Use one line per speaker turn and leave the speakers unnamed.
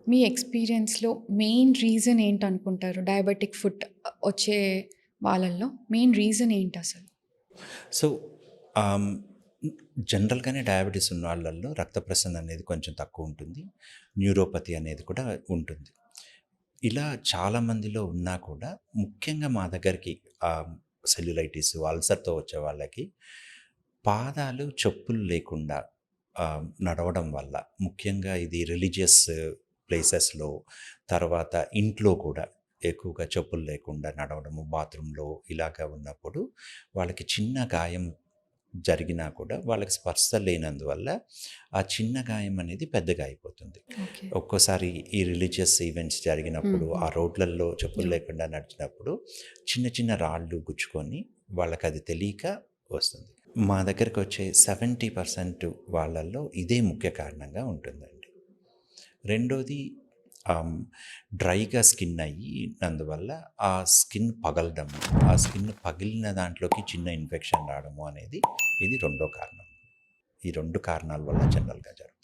మీ ఎక్స్‌పీరియన్స్‌లో main reason ఏంటనుకుంటారు? Diabetic foot వచ్చే వాళ్ళల్లో main reason ఏంటసలు?
So, ఆహ్, జనరల్‌గానే డయాబెటిస్ ఉన్నవాళ్ళల్లో రక్త ప్రసరణ అనేది కొంచెం తక్కువుంటుంది. న్యూరోపతి అనేది కూడా ఉంటుంది. ఇలా చాలా మందిలో ఉన్నా కూడా ముఖ్యంగా మా దగ్గరికి సెల్యులైటిస్, అల్సర్‌తో వచ్చే వాళ్ళకి పాదాలు చెప్పులు లేకుండా నడవడం వల్ల, ముఖ్యంగా ఇది రిలీజియస్ ప్లేసెస్‌లో, తర్వాత ఇంట్లో కూడా ఎక్కువగా చెప్పులు లేకుండా నడవడము, బాత్రూమ్‌లో ఇలాగ ఉన్నప్పుడు వాళ్ళకి చిన్న గాయం జరిగినా కూడా వాళ్ళకి స్పర్శ లేనందువల్ల ఆ చిన్న గాయం అనేది పెద్దగా అయిపోతుంది.
ఓకే.
ఒక్కోసారి ఈ రిలీజియస్ ఈవెంట్స్ జరిగినప్పుడు ఆ రోడ్లల్లో చెప్పులు
యాహ్!
లేకుండా నడిచినప్పుడు చిన్న చిన్న రాళ్ళు గుచ్చుకొని వాళ్ళకది తెలియక వస్తుంది. మా దగ్గరకొచ్చే 70% వాళ్ళల్లో ఇదే ముఖ్య కారణంగా ఉంటుందండి. రెండోది ఆహ్, డ్రైగా స్కిన్ అయ్యినందువల్ల ఆ స్కిన్ పగలడము, ఆ స్కిన్ పగిలిన దాంట్లోకి చిన్న ఇన్ఫెక్షన్ రావడము అనేది ఇది రెండో కారణం. ఈ 2 కారణాల వల్ల జనరల్‌గా జరుగుతుంది.